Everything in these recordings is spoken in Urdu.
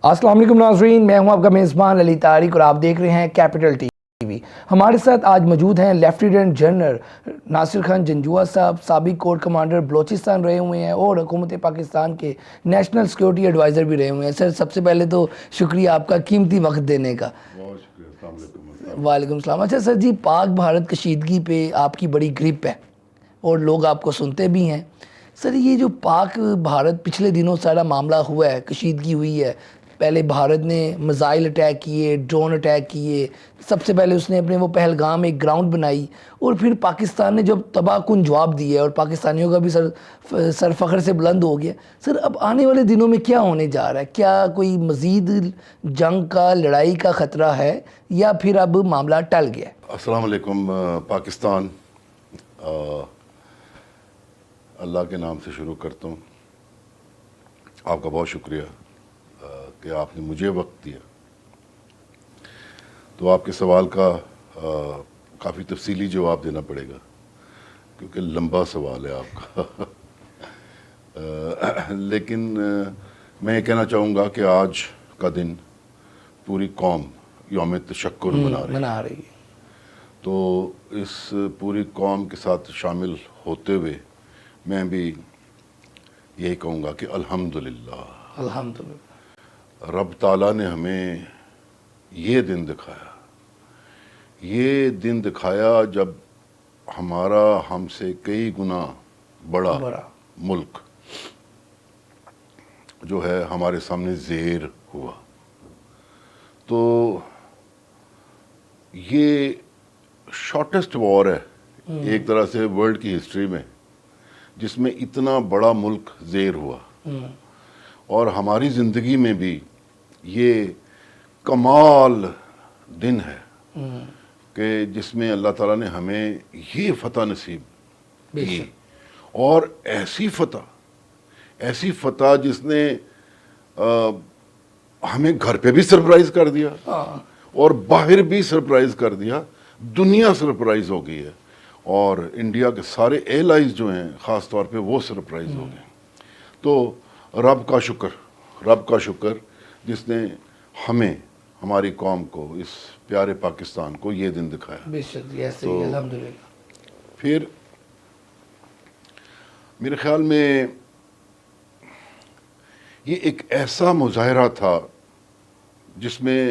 السلام علیکم ناظرین، میں ہوں آپ کا میزبان علی طارق اور آپ دیکھ رہے ہیں کیپٹل ٹی وی۔ ہمارے ساتھ آج موجود ہیں لیفٹیننٹ جنرل ناصر خان جنجوعہ صاحب، سابق کور کمانڈر بلوچستان رہے ہوئے ہیں اور حکومت پاکستان کے نیشنل سیکورٹی ایڈوائزر بھی رہے ہوئے ہیں۔ سر، سب سے پہلے تو شکریہ آپ کا قیمتی وقت دینے کا۔ بہت شکریہ۔ السلام علیکم۔ وعلیکم السلام۔ اچھا سر جی، پاک بھارت کشیدگی پہ آپ کی بڑی گرپ ہے اور لوگ آپ کو سنتے بھی ہیں۔ سر، یہ جو پاک بھارت پچھلے دنوں سارا معاملہ ہوا ہے، کشیدگی ہوئی ہے، پہلے بھارت نے میزائل اٹیک کیے، ڈرون اٹیک کیے، سب سے پہلے اس نے اپنے وہ پہلگام ایک گراؤنڈ بنائی، اور پھر پاکستان نے جب تباہ کن جواب دیے اور پاکستانیوں کا بھی سر فخر سے بلند ہو گیا۔ سر، اب آنے والے دنوں میں کیا ہونے جا رہا ہے؟ کیا کوئی مزید جنگ کا، لڑائی کا خطرہ ہے یا پھر اب معاملہ ٹل گیا ہے؟ السلام علیکم۔ پاکستان، اللہ کے نام سے شروع کرتا ہوں۔ آپ کا بہت شکریہ کہ آپ نے مجھے وقت دیا۔ تو آپ کے سوال کا کافی تفصیلی جواب دینا پڑے گا کیونکہ لمبا سوال ہے آپ کا۔ لیکن میں یہ کہنا چاہوں گا کہ آج کا دن پوری قوم یوم تشکر منا رہی ہے۔ تو اس پوری قوم کے ساتھ شامل ہوتے ہوئے میں بھی یہی کہوں گا کہ الحمدللہ، رب تعالیٰ نے ہمیں یہ دن دکھایا جب ہمارا ہم سے کئی گنا بڑا ملک جو ہے ہمارے سامنے زیر ہوا۔ تو یہ شارٹیسٹ وار ہے ایک طرح سے ورلڈ کی ہسٹری میں، جس میں اتنا بڑا ملک زیر ہوا، اور ہماری زندگی میں بھی یہ کمال دن ہے کہ جس میں اللہ تعالیٰ نے ہمیں یہ فتح نصیب کی، اور ایسی فتح جس نے ہمیں گھر پہ بھی سرپرائز کر دیا اور باہر بھی سرپرائز کر دیا، دنیا سرپرائز ہو گئی ہے، اور انڈیا کے سارے ایلائز جو ہیں خاص طور پہ وہ سرپرائز ہو گئے۔ تو رب کا شکر جس نے ہمیں، ہماری قوم کو، اس پیارے پاکستان کو یہ دن دکھایا۔ تو پھر میرے خیال میں یہ ایک ایسا مظاہرہ تھا جس میں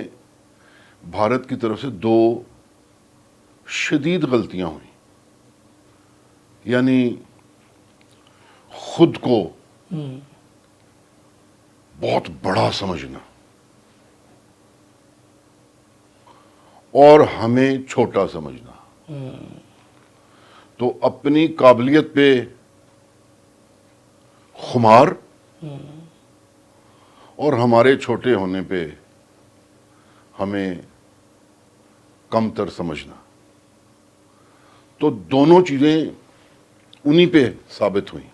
بھارت کی طرف سے دو شدید غلطیاں ہوئیں، یعنی خود کو بہت بڑا سمجھنا اور ہمیں چھوٹا سمجھنا۔ تو اپنی قابلیت پہ خمار اور ہمارے چھوٹے ہونے پہ ہمیں کم تر سمجھنا، تو دونوں چیزیں انہی پہ ثابت ہوئیں۔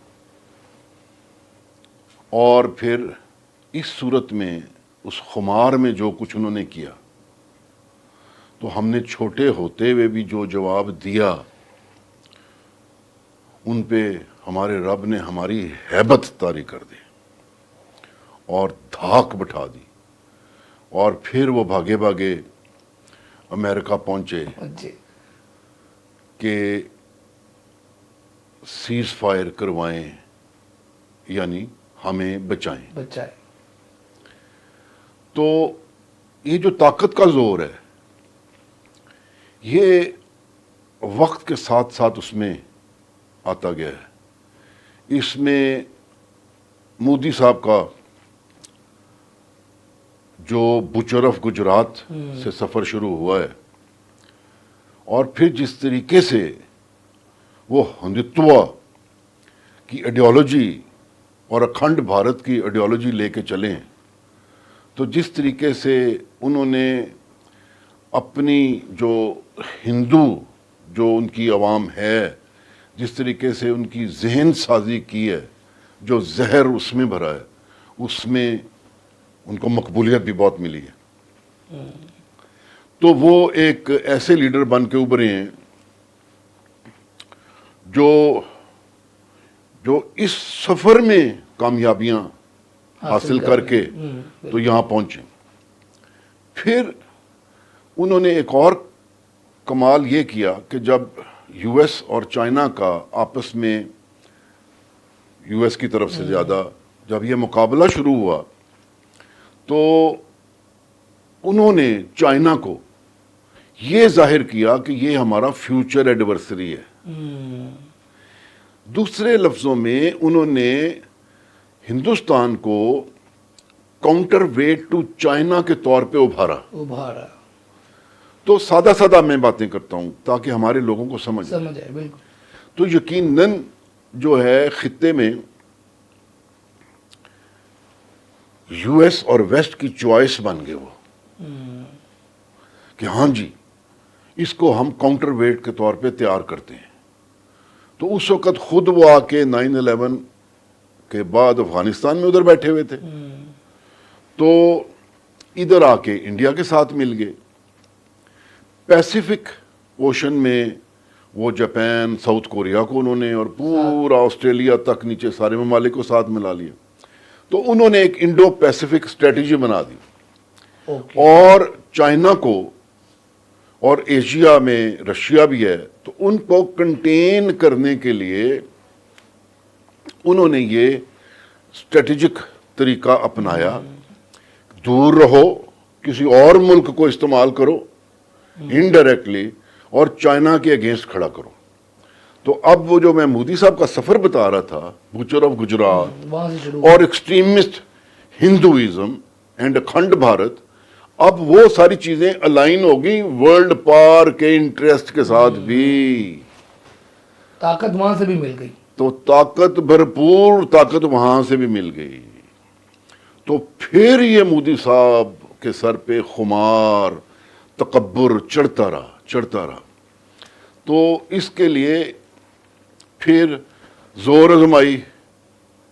اور پھر اس صورت میں، اس خمار میں جو کچھ انہوں نے کیا، تو ہم نے چھوٹے ہوتے ہوئے بھی جو جواب دیا، ان پہ ہمارے رب نے ہماری ہیبت طاری کر دی اور دھاک بٹھا دی، اور پھر وہ بھاگے امریکہ پہنچے کہ سیز فائر کروائیں، یعنی ہمیں بچائیں۔ تو یہ جو طاقت کا زور ہے، یہ وقت کے ساتھ ساتھ اس میں آتا گیا ہے۔ اس میں مودی صاحب کا جو بچرف گجرات سے سفر شروع ہوا ہے، اور پھر جس طریقے سے وہ ہندوتوا کی ایڈیالوجی اور اکھنڈ بھارت کی ایڈیالوجی لے کے چلیں، تو جس طریقے سے انہوں نے اپنی جو ہندو جو ان کی عوام ہے، جس طریقے سے ان کی ذہن سازی کی ہے، جو زہر اس میں بھرا ہے، اس میں ان کو مقبولیت بھی بہت ملی ہے۔ تو وہ ایک ایسے لیڈر بن کے ابھرے ہیں جو اس سفر میں کامیابیاں حاصل کر کے تو یہاں پہنچے. پھر انہوں نے ایک اور کمال یہ کیا کہ جب یو ایس اور چائنا کا آپس میں، یو ایس کی طرف سے زیادہ جب یہ مقابلہ شروع ہوا تو انہوں نے چائنا کو یہ ظاہر کیا کہ یہ ہمارا فیوچر ایڈورسری ہے. دوسرے لفظوں میں انہوں نے ہندوستان کو کاؤنٹر ویٹ ٹو چائنا کے طور پہ ابھارا. تو سادہ سادہ میں باتیں کرتا ہوں تاکہ ہمارے لوگوں کو سمجھ آئے. بالکل. تو یقیناً جو ہے خطے میں یو ایس اور ویسٹ کی چوائس بن گئے وہ کہ ہاں جی اس کو ہم کاؤنٹر ویٹ کے طور پہ تیار کرتے ہیں. تو اس وقت خود وہ آ کے 9/11 کے بعد افغانستان میں ادھر بیٹھے ہوئے تھے، تو ادھر آ کے انڈیا کے ساتھ مل گئے. پیسیفک اوشن میں وہ جاپان، ساؤتھ کوریا کو انہوں نے اور پورا آسٹریلیا تک نیچے سارے ممالک کو ساتھ ملا لیا. تو انہوں نے ایک انڈو پیسیفک اسٹریٹجی بنا دی. اور چائنا کو اور ایشیا میں رشیا بھی ہے، تو ان کو کنٹین کرنے کے لیے انہوں نے یہ اسٹریٹجک طریقہ اپنایا، دور رہو، کسی اور ملک کو استعمال کرو انڈائریکٹلی اور چائنا کے اگینسٹ کھڑا کرو. تو اب وہ جو میں مودی صاحب کا سفر بتا رہا تھا، بوچر آف گجرات اور extremist Hinduism and Akhand Bharat, اب وہ ساری چیزیں الائن ہو گئی ورلڈ پار کے انٹرسٹ کے ساتھ بھی. طاقت وہاں سے بھی مل گئی. تو طاقت بھرپور طاقت وہاں سے بھی مل گئی. تو پھر یہ مودی صاحب کے سر پہ خمار تکبر چڑھتا رہا. تو اس کے لیے پھر زور آزمائی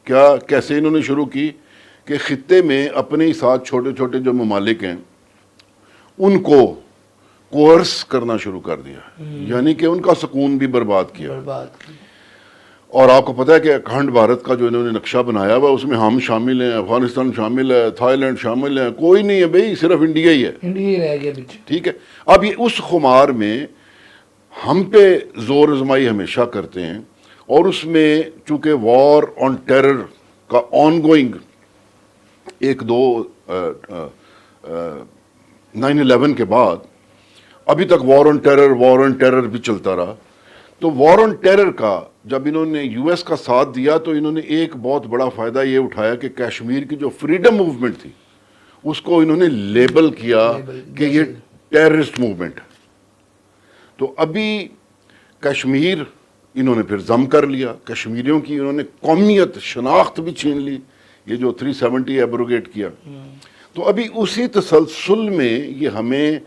کیسے انہوں نے شروع کی کہ خطے میں اپنے ہی ساتھ چھوٹے چھوٹے جو ممالک ہیں ان کو کورس کرنا شروع کر دیا، یعنی کہ ان کا سکون بھی برباد کیا. اور آپ کو پتہ ہے کہ اکھنڈ بھارت کا جو انہوں نے نقشہ بنایا ہوا اس میں ہم شامل ہیں، افغانستان شامل ہے، تھائی لینڈ شامل ہے، کوئی نہیں ہے بھائی، صرف انڈیا ہی ہے. انڈیا ہی رہ گیا پیچھے. ٹھیک ہے. اب یہ اس خمار میں ہم پہ زور آزمائی ہمیشہ کرتے ہیں، اور اس میں چونکہ وار آن ٹیرر کا آن گوئنگ 9/11 کے بعد ابھی تک وار آن ٹیرر بھی چلتا رہا. تو وار آن ٹیرر کا جب انہوں نے یو ایس کا ساتھ دیا تو انہوں نے ایک بہت بڑا فائدہ یہ اٹھایا کہ کشمیر کی جو فریڈم موومنٹ تھی اس کو انہوں نے لیبل کیا کہ یہ ٹیررسٹ موومنٹ. تو ابھی کشمیر انہوں نے پھر ضم کر لیا، کشمیریوں کی انہوں نے قومیت شناخت بھی چھین لی، یہ جو 370 ایبروگیٹ کیا. تو ابھی اسی تسلسل میں یہ ہمیں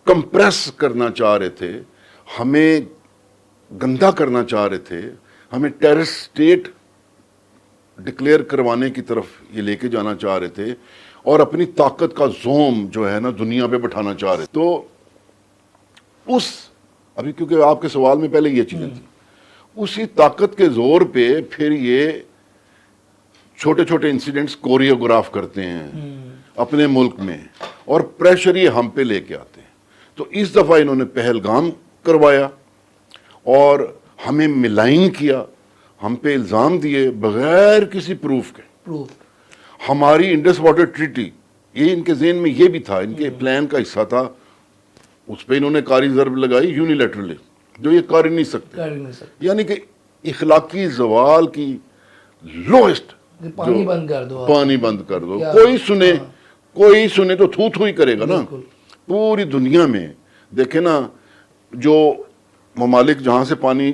کمپریس کرنا چاہ رہے تھے، ہمیں گندا کرنا چاہ رہے تھے، ہمیں ٹیررسٹ اسٹیٹ ڈکلیئر کروانے کی طرف یہ لے کے جانا چاہ رہے تھے، اور اپنی طاقت کا زوم جو ہے نا دنیا پہ بٹھانا چاہ رہے. تو ابھی کیونکہ آپ کے سوال میں پہلے یہ چیزیں تھیں، اسی طاقت کے زور پہ پھر یہ چھوٹے چھوٹے انسیڈنٹس کوریوگراف کرتے ہیں اپنے ملک میں، اور پریشر یہ ہم پہ لے کے آتے ہیں. تو اس دفعہ انہوں نے پہلگام کروایا اور ہمیں ملائن کیا، ہم پہ الزام دیے بغیر کسی پروف کے. ہماری انڈس واٹر ٹریٹی، یہ ان کے ذہن میں یہ بھی تھا، ان کے پلان کا حصہ تھا، اس پہ انہوں نے کاری ضرب لگائی یونیلیٹرلی، جو یہ کر ہی نہیں سکتے. یعنی کہ اخلاقی زوال کی لوئسٹ، پانی بند کر دو، پانی بند کر دو. کوئی سنے تو تھو ہی کرے گا نا. پوری دنیا میں دیکھیں نا، جو ممالک جہاں سے پانی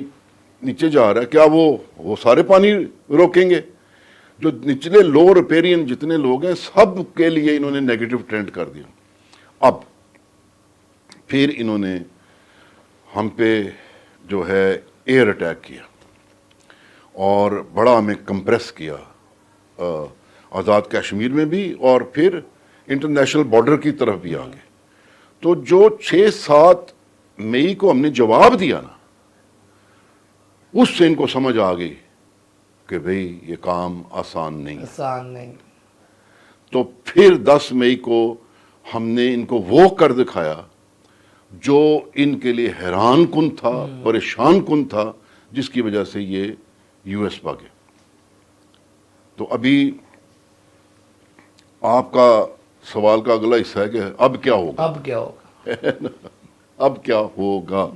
نیچے جا رہا ہے، کیا وہ سارے پانی روکیں گے؟ جو نچلے لو ریپیرین جتنے لوگ ہیں سب کے لیے انہوں نے نیگیٹو ٹرینڈ کر دیا. اب پھر انہوں نے ہم پہ جو ہے ایئر اٹیک کیا اور بڑا ہمیں کمپریس کیا آزاد کشمیر میں بھی، اور پھر انٹرنیشنل بارڈر کی طرف بھی آ گئے. تو جو 6-7 مئی کو ہم نے جواب دیا نا، اس سے ان کو سمجھ آ گئی کہ بھئی یہ کام آسان نہیں. تو پھر 10 مئی کو ہم نے ان کو وہ کر دکھایا جو ان کے لیے حیران کن تھا، پریشان کن تھا، جس کی وجہ سے یہ یو ایس بھاگے۔ تو ابھی آپ کا سوال کا اگلا حصہ ہے کہ اب کیا ہوگا؟ اب کیا ہوگا؟ اب کیا ہوگا؟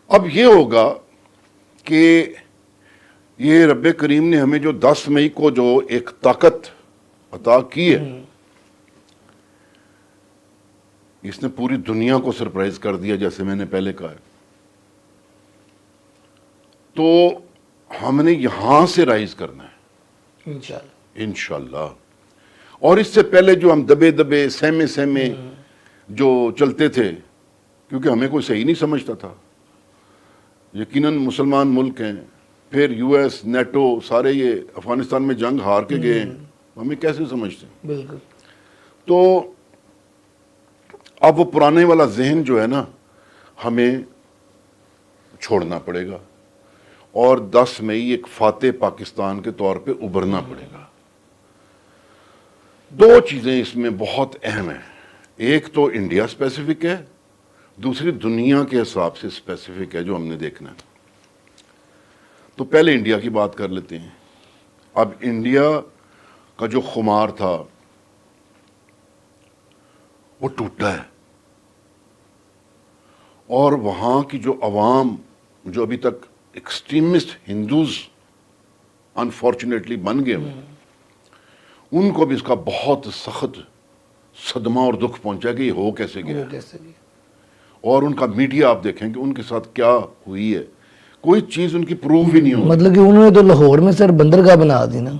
اب یہ ہوگا کہ یہ رب کریم نے ہمیں جو 10 مئی کو جو ایک طاقت عطا کی ہے، اس نے پوری دنیا کو سرپرائز کر دیا، جیسے میں نے پہلے کہا ہے۔ تو ہم نے یہاں سے رائز کرنا ہے انشاءاللہ۔ انشاءاللہ۔ اور اس سے پہلے جو ہم دبے دبے سہمے جو چلتے تھے، کیونکہ ہمیں کوئی صحیح نہیں سمجھتا تھا، یقیناً مسلمان ملک ہیں، پھر یو ایس، نیٹو، سارے یہ افغانستان میں جنگ ہار کے گئے ہیں، ہمیں کیسے سمجھتے ہیں؟ بالکل۔ تو اب وہ پرانے والا ذہن جو ہے نا، ہمیں چھوڑنا پڑے گا، اور 10 مئی ایک فاتح پاکستان کے طور پہ ابھرنا پڑے گا۔ دو چیزیں اس میں بہت اہم ہیں، ایک تو انڈیا اسپیسیفک ہے، دوسری دنیا کے حساب سے اسپیسیفک ہے جو ہم نے دیکھنا ہے۔ تو پہلے انڈیا کی بات کر لیتے ہیں۔ اب انڈیا کا جو خمار تھا وہ ٹوٹا ہے، اور وہاں کی جو عوام جو ابھی تک ایکسٹریمسٹ ہندوز انفارچونیٹلی بن گئے ہیں، ان کو بھی اس کا بہت سخت صدمہ اور دکھ پہنچا کہ یہ ہو کیسے گیا، اور ان کا میڈیا آپ دیکھیں کہ ان کے ساتھ کیا ہوئی ہے، کوئی چیز ان کی پروف ہی نہیں ہوئی۔ مطلب کہ انہوں نے تو لاہور میں سر بندرگاہ بنا دی نا،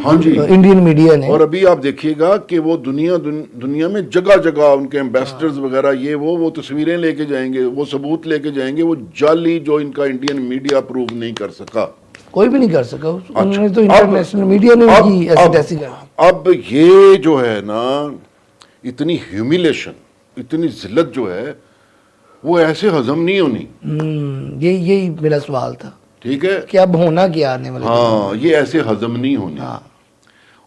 ہاں جی، انڈین میڈیا نے۔ اور ابھی آپ دیکھیے گا کہ وہ دنیا میں جگہ جگہ ان کے ایمبیسڈرز وغیرہ یہ وہ تصویریں لے کے جائیں گے، وہ ثبوت لے کے جائیں گے، وہ جعلی جو ان کا انڈین میڈیا پروف نہیں کر سکا، کوئی بھی نہیں کر سکا، انہوں نے تو اب- انٹرنیشنل میڈیا نے اب- بھی ایسی اب- تیسی کر دی۔ اب یہ جو ہے نا، اتنی ہیومیلیشن، اتنی ذلت جو ہے وہ ایسے ہضم نہیں ہونی، یہی میرا سوال تھا ٹھیک ہے؟ کہ اب ہونا کیا آنے والے ہاں، یہ ایسے ہضم نہیں ہونی، ہاں۔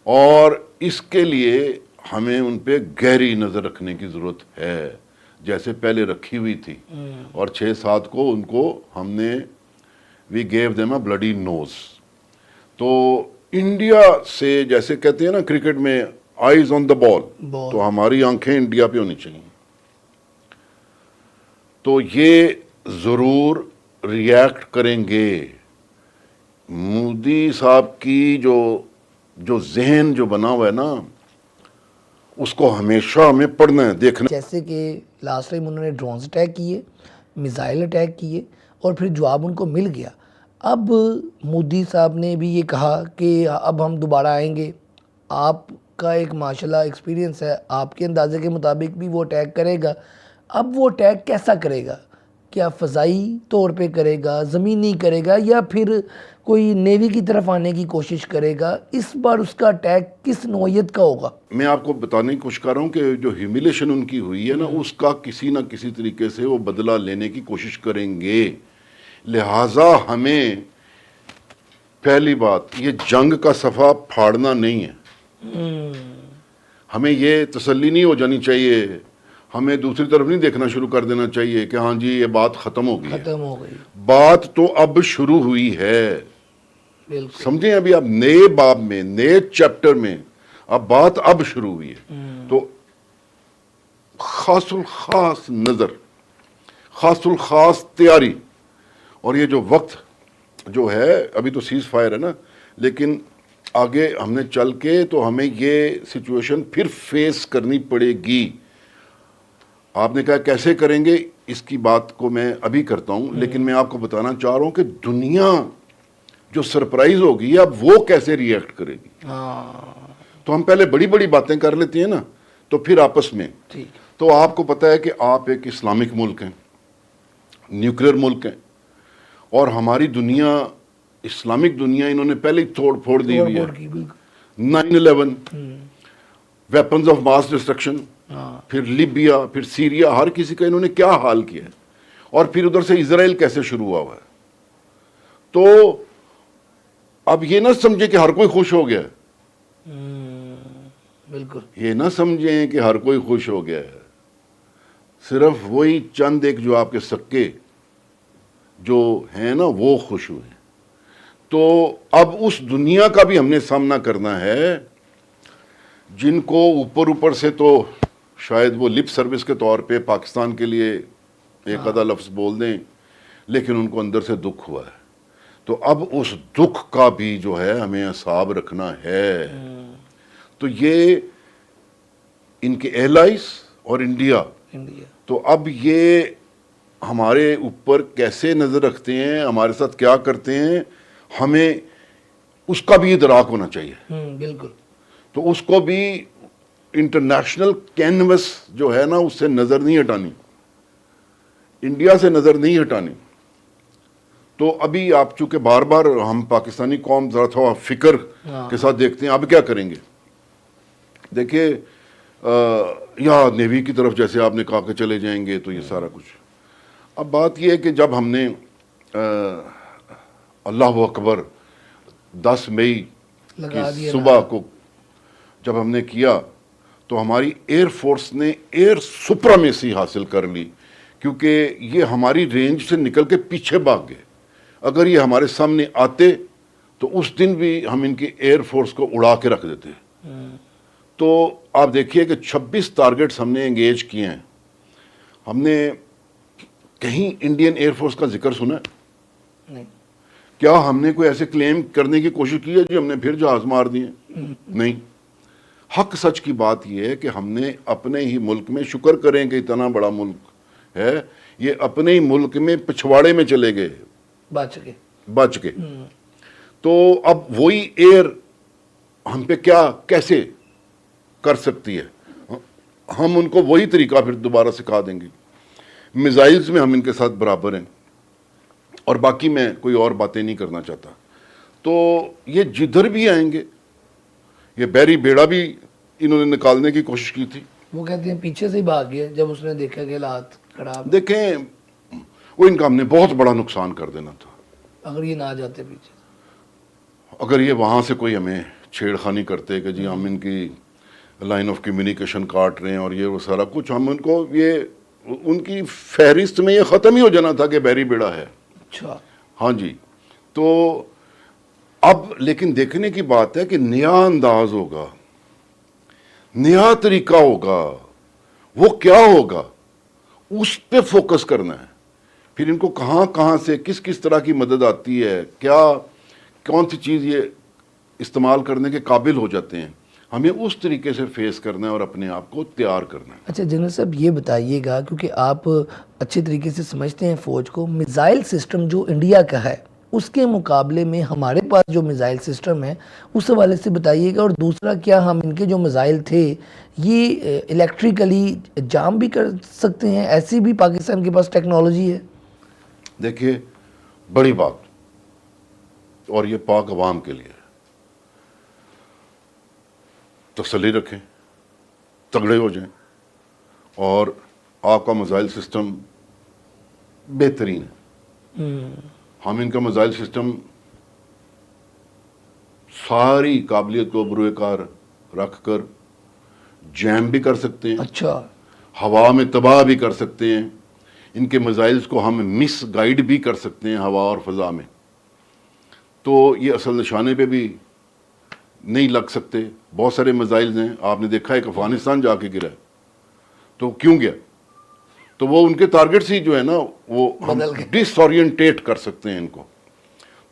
اور اس کے لیے ہمیں ان پہ گہری نظر رکھنے کی ضرورت ہے، جیسے پہلے رکھی ہوئی تھی، اور 6-7 کو ان کو ہم نے وی گیو دیم اے بلڈی نوز۔ تو انڈیا سے جیسے کہتے ہیں نا کرکٹ میں آئیز آن دا بال، تو ہماری آنکھیں انڈیا پہ ہونی چاہیے۔ تو یہ ضرور ریئیکٹ کریں گے۔ مودی صاحب کی جو ذہن جو بنا ہوا ہے نا، اس کو ہمیشہ ہمیں پڑھنا ہے، دیکھنا ہے۔ جیسے کہ لاسٹ ٹائم انہوں نے ڈرونز اٹیک کیے، میزائل اٹیک کیے، اور پھر جواب ان کو مل گیا۔ اب مودی صاحب نے بھی یہ کہا کہ اب ہم دوبارہ آئیں گے۔ آپ کا ایک ماشاءاللہ ایکسپیرینس ہے، آپ کے اندازے کے مطابق بھی وہ اٹیک کرے گا۔ اب وہ اٹیک کیسا کرے گا؟ کیا فضائی طور پہ کرے گا، زمینی کرے گا، یا پھر کوئی نیوی کی طرف آنے کی کوشش کرے گا؟ اس بار اس کا اٹیک کس نوعیت کا ہوگا؟ میں آپ کو بتانے کی کوشش کر رہا ہوں کہ جو ہیومیلیشن ان کی ہوئی ہے نا، اس کا کسی نہ کسی طریقے سے وہ بدلہ لینے کی کوشش کریں گے۔ لہٰذا ہمیں پہلی بات، یہ جنگ کا صفحہ پھاڑنا نہیں ہے، ہمیں یہ تسلی نہیں ہو جانی چاہیے، ہمیں دوسری طرف نہیں دیکھنا شروع کر دینا چاہیے کہ ہاں جی یہ بات ختم ہو گئی ہے۔ ختم ہو گئی، بات تو اب شروع ہوئی ہے، بالکل۔ سمجھیں؟ ابھی اب نئے باب میں، نئے چیپٹر میں اب بات اب شروع ہوئی ہے۔ تو خاص الخاص نظر، خاص الخاص تیاری، اور یہ جو وقت جو ہے، ابھی تو سیز فائر ہے نا، لیکن آگے ہم نے چل کے تو ہمیں یہ سچویشن پھر فیس کرنی پڑے گی۔ آپ نے کہا کیسے کریں گے، اس کی بات کو میں ابھی کرتا ہوں، لیکن میں آپ کو بتانا چاہ رہا ہوں کہ دنیا جو سرپرائز ہوگی اب وہ کیسے ری ایکٹ کرے گی۔ تو ہم پہلے بڑی بڑی باتیں کر لیتے ہیں نا، تو پھر آپس میں، تو آپ کو پتا ہے کہ آپ ایک اسلامک ملک ہیں، نیوکلیئر ملک ہیں، اور ہماری دنیا، اسلامک دنیا انہوں نے پہلے ہی توڑ پھوڑ دی ہوئی ہے۔ 9/11، ویپنز آف ماس ڈسٹرکشن، پھر لیبیا، پھر سیریا، ہر کسی کا انہوں نے کیا حال کیا ہے، اور پھر ادھر سے اسرائیل کیسے شروع ہوا ہے۔ تو اب یہ نہ سمجھے کہ ہر کوئی خوش ہو گیا ہے، بالکل. یہ نہ سمجھیں کہ ہر کوئی خوش ہو گیا ہے. صرف وہی چند ایک جو آپ کے سکے جو ہیں نا وہ خوش ہوئے. تو اب اس دنیا کا بھی ہم نے سامنا کرنا ہے جن کو اوپر سے تو شاید وہ لپ سروس کے طور پہ پاکستان کے لیے ایک آدھا لفظ بول دیں، لیکن ان کو اندر سے دکھ ہوا ہے. تو اب اس دکھ کا بھی جو ہے ہمیں حساب رکھنا ہے. تو یہ ان کے ایلائز اور انڈیا تو اب یہ ہمارے اوپر کیسے نظر رکھتے ہیں، ہمارے ساتھ کیا کرتے ہیں، ہمیں اس کا بھی ادراک ہونا چاہیے. بالکل. تو اس کو بھی انٹرنیشنل کینوس جو ہے نا اس سے نظر نہیں ہٹانی، انڈیا سے نظر نہیں ہٹانی. تو ابھی آپ چونکہ بار بار ہم پاکستانی قوم ذرا تھوڑا فکر کے ساتھ دیکھتے ہیں اب کیا کریں گے. دیکھیے یا نیوی کی طرف جیسے آپ نے کہا کہ چلے جائیں گے تو یہ سارا کچھ. اب بات یہ ہے کہ جب ہم نے اللہ اکبر 10 مئی کی صبح کو جب ہم نے کیا تو ہماری ایئر فورس نے ایئر سپرامیسی حاصل کر لی، کیونکہ یہ ہماری رینج سے نکل کے پیچھے بھاگ گئے. اگر یہ ہمارے سامنے آتے تو اس دن بھی ہم ان کی ایئر فورس کو اڑا کے رکھ دیتے. تو آپ دیکھیے کہ 26 ٹارگٹس ہم نے انگیج کیے ہیں. ہم نے کہیں انڈین ایئر فورس کا ذکر سنا ہے؟ کیا ہم نے کوئی ایسے کلیم کرنے کی کوشش کی ہے جی ہم نے پھر جہاز مار دیے؟ نہیں. حق سچ کی بات یہ ہے کہ ہم نے اپنے ہی ملک میں، شکر کریں کہ اتنا بڑا ملک ہے، یہ اپنے ہی ملک میں پچھواڑے میں چلے گئے، بچ کے. تو اب وہی ایئر ہم پہ کیسے کر سکتی ہے؟ ہم ان کو وہی طریقہ پھر دوبارہ سکھا دیں گے. میزائلز میں ہم ان کے ساتھ برابر ہیں، اور باقی میں کوئی اور باتیں نہیں کرنا چاہتا. تو یہ جدھر بھی آئیں گے، یہ بحری بیڑا بھی انہوں نے نکالنے کی کوشش کی تھی. وہ کہتے ہیں پیچھے سے ہی بھاگ گیا جب اس نے دیکھا کہ حالات خراب. دیکھیں وہ ان کا ہم نے بہت بڑا نقصان کر دینا تھا اگر یہ نہ آ جاتے پیچھے. اگر یہ وہاں سے کوئی ہمیں چھیڑ خانی کرتے کہ جی ہم ان کی لائن آف کمیونیکیشن کاٹ رہے ہیں اور یہ وہ سارا کچھ، ہم ان کو یہ ان کی فہرست میں یہ ختم ہی ہو جانا تھا کہ بحری بیڑا ہے. اچھا. ہاں جی. تو اب لیکن دیکھنے کی بات ہے کہ نیا انداز ہوگا، نیا طریقہ ہوگا، وہ کیا ہوگا اس پہ فوکس کرنا ہے. پھر ان کو کہاں سے کس طرح کی مدد آتی ہے، کون سی چیز یہ استعمال کرنے کے قابل ہو جاتے ہیں، ہمیں اس طریقے سے فیس کرنا ہے اور اپنے آپ کو تیار کرنا ہے. اچھا جنرل صاحب یہ بتائیے گا، کیونکہ آپ اچھے طریقے سے سمجھتے ہیں فوج کو، میزائل سسٹم جو انڈیا کا ہے اس کے مقابلے میں ہمارے پاس جو میزائل سسٹم ہے اس حوالے سے بتائیے گا. اور دوسرا، کیا ہم ان کے جو میزائل تھے یہ الیکٹریکلی جام بھی کر سکتے ہیں؟ ایسی بھی پاکستان کے پاس ٹیکنالوجی ہے؟ دیکھیے بڑی بات، اور یہ پاک عوام کے لیے تسلی رکھیں، تگڑے ہو جائیں، اور آپ کا میزائل سسٹم بہترین ہے. ہم ان کا میزائل سسٹم ساری قابلیت کو بروئے کار رکھ کر جیم بھی کر سکتے ہیں. اچھا. ہوا میں تباہ بھی کر سکتے ہیں. ان کے میزائلز کو ہم مس گائیڈ بھی کر سکتے ہیں ہوا اور فضا میں. تو یہ اصل نشانے پہ بھی نہیں لگ سکتے. بہت سارے میزائلز ہیں، آپ نے دیکھا ہے کہ افغانستان جا کے گرا ہے. تو کیوں گیا؟ تو وہ ان کے ٹارگٹس ہی جو ہے نا وہ ہم ڈس اورینٹیٹ کر سکتے ہیں ان کو.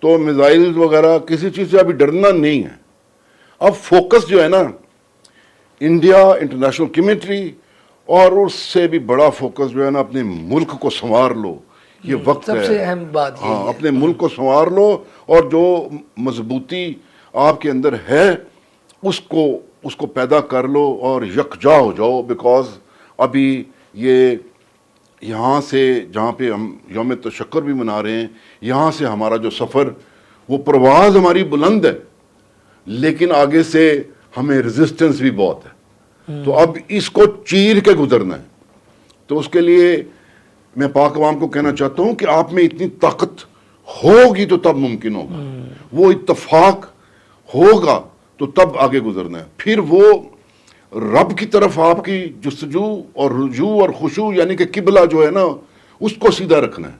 تو میزائلز وغیرہ کسی چیز سے ابھی ڈرنا نہیں ہے. اب فوکس جو ہے نا انڈیا، انٹرنیشنل کمیونٹی، اور اس سے بھی بڑا فوکس جو ہے نا اپنے ملک کو سنوار لو. یہ وقت ہے، سب سے اہم بات یہ ہے اپنے ملک کو سنوار لو، اور جو مضبوطی آپ کے اندر ہے اس کو پیدا کر لو اور یکجا ہو جاؤ. بیکاز ابھی یہ یہاں سے جہاں پہ ہم یوم تشکر بھی منا رہے ہیں، یہاں سے ہمارا جو سفر، وہ پرواز ہماری بلند ہے لیکن آگے سے ہمیں ریزسٹنس بھی بہت ہے. تو اب اس کو چیر کے گزرنا ہے. تو اس کے لیے میں پاک عوام کو کہنا چاہتا ہوں کہ آپ میں اتنی طاقت ہوگی تو تب ممکن ہوگا، وہ اتفاق ہوگا تو تب آگے گزرنا ہے. پھر وہ رب کی طرف آپ کی جستجو اور رجوع اور خشوع یعنی کہ قبلہ جو ہے نا اس کو سیدھا رکھنا ہے.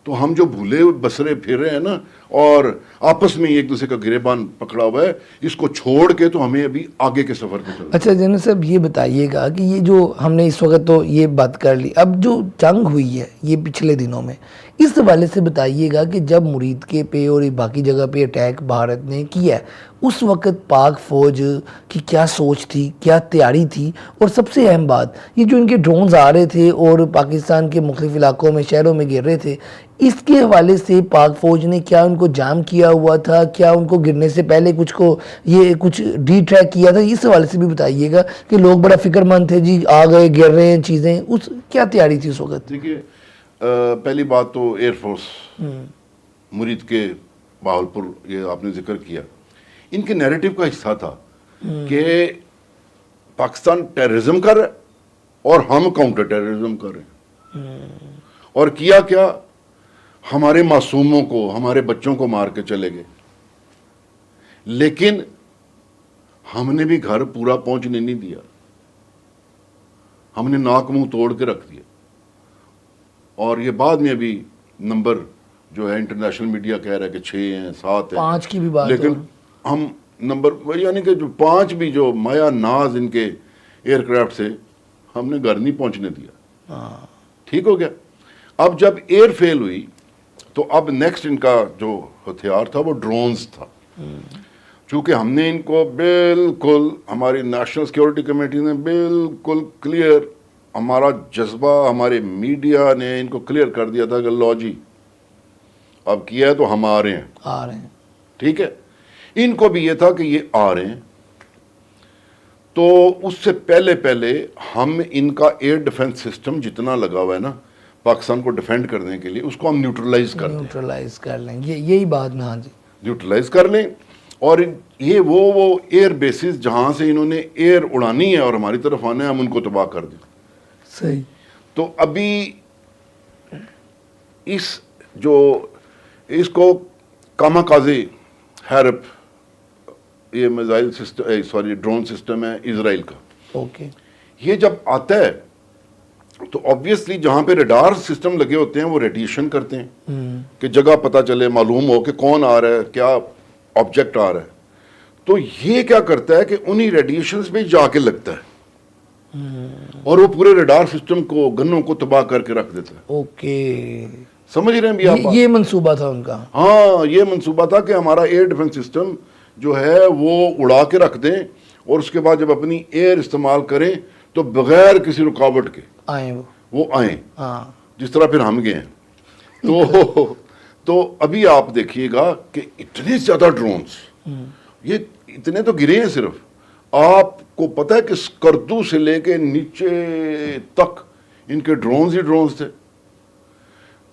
تو ہم جو بھولے بسرے پھر رہے ہیں نا اور آپس میں ایک دوسرے کا گریبان پکڑا ہوا ہے, اس کو چھوڑ کے تو ہمیں ابھی آگے کے سفر پہ چلنا. اچھا جنرل صاحب یہ بتائیے گا کہ یہ جو ہم نے اس وقت تو یہ بات کر لی, اب جو جنگ ہوئی ہے یہ پچھلے دنوں میں, اس حوالے سے بتائیے گا کہ جب مرید کے پہ اور باقی جگہ پہ اٹیک بھارت نے کیا ہے اس وقت پاک فوج کی کیا سوچ تھی, کیا تیاری تھی, اور سب سے اہم بات یہ جو ان کے ڈرونز آ رہے تھے اور پاکستان کے مختلف علاقوں میں شہروں میں گر رہے تھے, اس کے حوالے سے پاک فوج نے کیا ان کو جام کیا ہوا تھا, کیا ان کو گرنے سے پہلے کچھ ڈی ٹریک کیا تھا, اس حوالے سے بھی بتائیے گا کہ لوگ بڑا فکر مند تھے جی آ گئے گر رہے ہیں چیزیں, کیا تیاری تھی اس وقت؟ دیکھیے پہلی بات تو ایئر فورس مرید کے بہاولپور یہ آپ نے ذکر کیا, ان کے نیریٹو کا حصہ تھا کہ پاکستان ٹیررزم کر رہا ہے اور ہم کاؤنٹر ٹیررزم کر رہے ہیں. اور کیا ہمارے معصوموں کو, ہمارے بچوں کو مار کے چلے گئے, لیکن ہم نے بھی گھر پورا پہنچنے نہیں دیا, ہم نے ناک منہ توڑ کے رکھ دیا. اور یہ بعد میں ابھی نمبر جو ہے انٹرنیشنل میڈیا کہہ رہا ہے کہ 6 ہیں 7 ہیں, 5 کی بھی بات, لیکن ہم نمبر یعنی کہ جو 5 بھی جو مایا ناز ان کے ایئر کرافٹ سے ہم نے گھر نہیں پہنچنے دیا. ٹھیک ہو گیا. اب جب ایئر فیل ہوئی تو اب نیکسٹ ان کا جو ہتھیار تھا وہ ڈرونز تھا. چونکہ ہم نے ان کو بالکل, ہماری نیشنل سیکورٹی کمیٹی نے بالکل کلیئر, ہمارا جذبہ ہمارے میڈیا نے ان کو کلیئر کر دیا تھا کہ لو جی اب کیا ہے تو ہم آ رہے ہیں. ٹھیک ہے. ان کو بھی یہ تھا کہ یہ آ رہے ہیں, تو اس سے پہلے ہم ان کا ایئر ڈیفنس سسٹم جتنا لگا ہوا ہے نا پاکستان کو ڈیفینڈ کرنے کے لیے, اس کو ہم نیوٹرلائز کر لیں. یہی بات میں, ہاں جی, نیوٹرلائز کر لیں. اور یہ وہ ایئر بیسز جہاں سے انہوں نے ایئر اڑانی ہے اور ہماری طرف آنا ہے, ہم ان کو تباہ کر دیں. صحیح. تو ابھی اس کو کاماکازی ہیرپ, یہ میزائل سسٹم ڈرون سسٹم ہے اسرائیل کا. اوکے. یہ جب آتا ہے تو آبویسلی جہاں پہ ریڈار سسٹم لگے ہوتے ہیں وہ ریڈیشن کرتے ہیں کہ جگہ پتہ چلے, معلوم ہو کہ کون آ رہا ہے, کیا آبجیکٹ آ رہا ہے. تو یہ کیا کرتا ہے کہ انہی ریڈیشنز پہ جا کے لگتا ہے اور وہ پورے ریڈار سسٹم کو, گنوں کو تباہ کر کے رکھ دیتا ہے. اوکے. سمجھ رہے ہیں بھی آپ؟ یہ منصوبہ تھا ان کا. ہاں, یہ منصوبہ تھا کہ ہمارا ایئر ڈیفنس سسٹم جو ہے وہ اڑا کے رکھ دیں اور اس کے بعد جب اپنی ایئر استعمال کریں تو بغیر کسی رکاوٹ کے آئیں وہ آئیں. ہاں. جس طرح پھر ہم گئے ہیں. تو ابھی آپ دیکھیے گا کہ اتنے زیادہ ڈرونز, یہ اتنے تو گرے ہیں صرف, آپ کو پتہ ہے کہ اسکردو سے لے کے نیچے تک ان کے ڈرونز ہی ڈرونز تھے.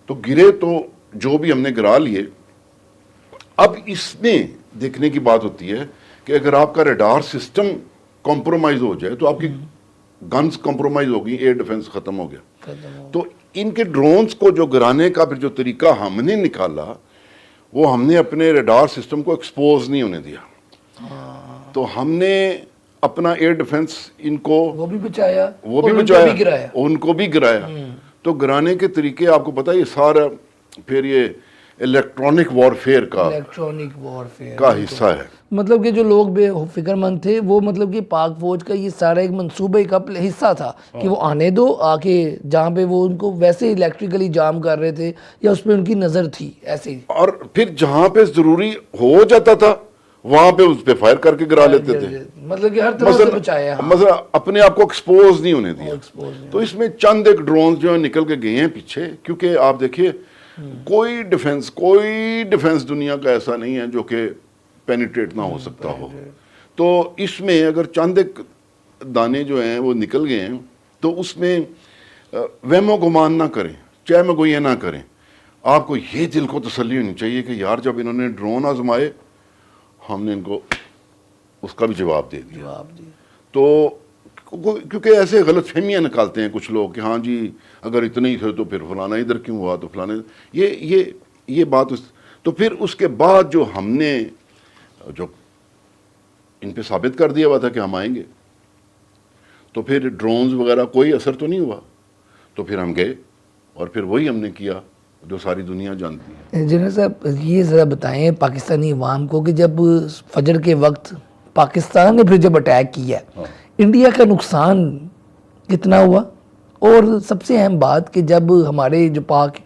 تو گرے تو جو بھی ہم نے گرا لیے. اب اس میں دیکھنے کی بات ہوتی ہے کہ اگر آپ کا ریڈار سسٹم کمپرومائز ہو جائے تو آپ کی گنز کمپرومائز ہوگی, ایئر ڈیفنس ختم ہو گیا. تو ان کے ڈرونز کو جو گرانے کا پھر جو طریقہ ہم نے نکالا وہ ہم نے اپنے ریڈار سسٹم کو ایکسپوز نہیں ہونے دیا. تو ہم نے اپنا ایئر ڈیفنس ان کو وہ بھی بچایا, گرایا, ان کو بھی گرایا. تو گرانے کے طریقے آپ کو پتہ ہے, یہ سارا پھر یہ الیکٹرانک وارفیئر کا حصہ ہے. مطلب کہ جو لوگ بے فکر مند تھے وہ مطلب کہ پاک فوج کا یہ سارا ایک منصوبے کا حصہ تھا کہ وہ آنے دو, آ کے جہاں پہ وہ ان کو ویسے الیکٹریکلی جام کر رہے تھے یا اس پہ ان کی نظر تھی ایسے ہی, اور پھر جہاں پہ ضروری ہو جاتا تھا وہاں پہ اس پہ فائر کر کے گرا لیتے تھے. مطلب کہ ہر طرح سے بچایا, مثلا اپنے آپ کو ایکسپوز نہیں ہونے دیا. تو اس میں چند ایک ڈرونز جو ہیں نکل کے گئے ہیں پیچھے, کیونکہ آپ دیکھیے کوئی ڈیفنس دنیا کا ایسا نہیں ہے جو کہ پینیٹریٹ نہ ہو سکتا ہو. تو اس میں اگر چند ایک دانے جو ہیں وہ نکل گئے ہیں تو اس میں وہم و گمان نہ کریں, چہ میں گوئیاں نہ کریں. آپ کو یہ دل کو تسلی ہونی چاہیے کہ یار جب انہوں نے ڈرون آزمائے ہم نے ان کو اس کا بھی جواب دے دیا. تو کیونکہ ایسے غلط فہمیاں نکالتے ہیں کچھ لوگ کہ ہاں جی اگر اتنے ہی تھے تو پھر فلانا ادھر کیوں ہوا, تو فلانا یہ بات. تو پھر اس کے بعد جو ہم نے جو ان پہ ثابت کر دیا ہوا تھا کہ ہم آئیں گے, تو پھر ڈرونز وغیرہ کوئی اثر تو نہیں ہوا. تو پھر ہم گئے اور پھر وہی ہم نے کیا جو ساری دنیا جانتی ہے. جنرل صاحب یہ ذرا بتائیں پاکستانی عوام کو کہ جب فجر کے وقت پاکستان نے پھر جب اٹیک کیا انڈیا کا نقصان کتنا ہوا؟ اور سب سے اہم بات کہ جب ہمارے جو پاک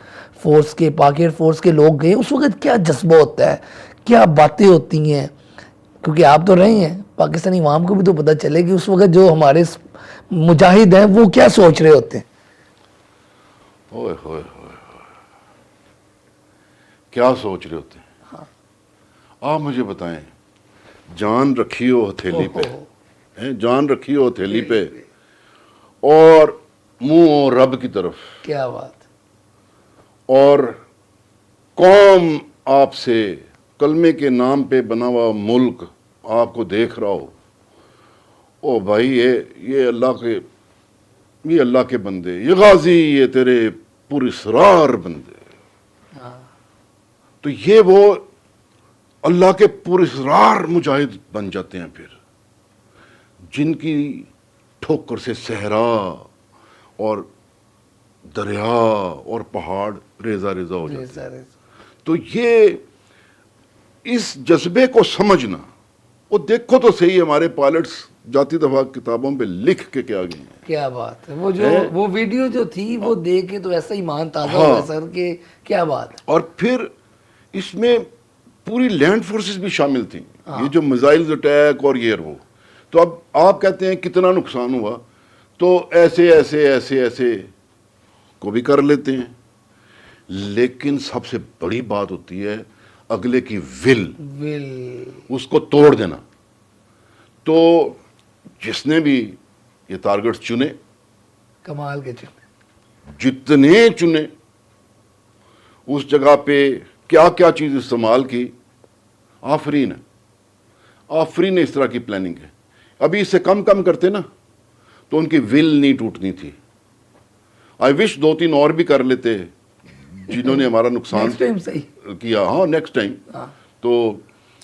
ایئر فورس کے لوگ گئے اس وقت کیا جذبہ ہوتا ہے، کیا باتیں ہوتی ہیں؟ کیونکہ آپ تو رہے ہیں، پاکستانی عوام کو بھی تو پتہ چلے کہ اس وقت جو ہمارے مجاہد ہیں وہ کیا سوچ رہے ہوتے ہیں. ہوئے ہوئے ہوئے کیا سوچ رہے ہوتے ہیں؟ آپ مجھے بتائیں، جان رکھی ہو ہتھیلی پہ، جان رکھی ہو ہتھیلی پہ اور منہ رب کی طرف، کیا بات، اور قوم آپ سے کلمے کے نام پہ بنا ہوا ملک آپ کو دیکھ رہا ہو. او بھائی یہ اللہ کے بندے، یہ غازی، یہ تیرے پراسرار بندے. تو یہ وہ اللہ کے پراسرار مجاہد بن جاتے ہیں پھر، جن کی ٹھوکر سے صحرا اور دریا اور پہاڑ ریزہ ریزہ ہو جاتے ہیں. تو یہ اس جذبے کو سمجھنا، وہ دیکھو تو صحیح ہمارے پائلٹس جاتی دفعہ کتابوں پہ لکھ کے کیا گئے ہیں. کیا بات ہے، وہ ویڈیو جو تھی وہ دیکھ کے تو ایسا ایمان تازہ ہو گیا سر کہ کیا بات ہے. اور پھر اس میں پوری لینڈ فورسز بھی شامل تھیں، یہ جو میزائلز اٹیک اور یہ وہ. تو اب آپ کہتے ہیں کتنا نقصان ہوا، تو ایسے کو بھی کر لیتے ہیں، لیکن سب سے بڑی بات ہوتی ہے اگلے کی ول، اس کو توڑ دینا. تو جس نے بھی یہ ٹارگٹ چنے، کمال کے جتنے چنے، اس جگہ پہ کیا کیا چیز استعمال کی، آفرین نے اس طرح کی پلاننگ ہے. ابھی اس سے کم کرتے نا تو ان کی ول نہیں ٹوٹنی تھی. آئی وش 2-3 اور بھی کر لیتے جنہوں نے ہمارا نقصان کیا. ہاں نیکسٹ ٹائم. تو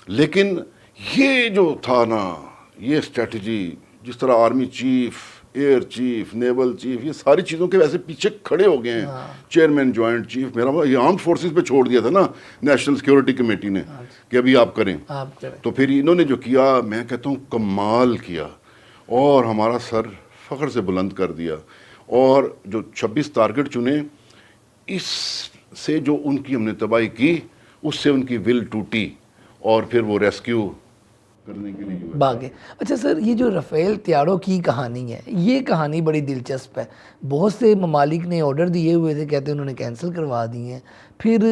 لیکن یہ جو تھا نا، یہ اسٹریٹجی، جس طرح army chief, air chief, naval chief, یہ ساری چیزوں کے ویسے پیچھے کھڑے ہو گئے ہیں. چیئرمین جوائنٹ چیف، میرا یہ آرمڈ فورسز پہ چھوڑ دیا تھا نا نیشنل سیکورٹی کمیٹی نے کہ ابھی آپ کریں. تو پھر انہوں نے جو کیا، میں کہتا ہوں کمال کیا، اور ہمارا سر فخر سے بلند کر دیا. اور جو 26 ٹارگٹ چنے، اس سے جو ان کی ہم نے تباہی کی، اس سے ان کی ول ٹوٹی اور پھر وہ ریسکیو کرنے کے لیے باقی. اچھا سر، یہ جو رافیل طیاروں کی کہانی ہے، یہ کہانی بڑی دلچسپ ہے. بہت سے ممالک نے آرڈر دیے ہوئے تھے، کہتے ہیں انہوں نے کینسل کروا دی ہیں. پھر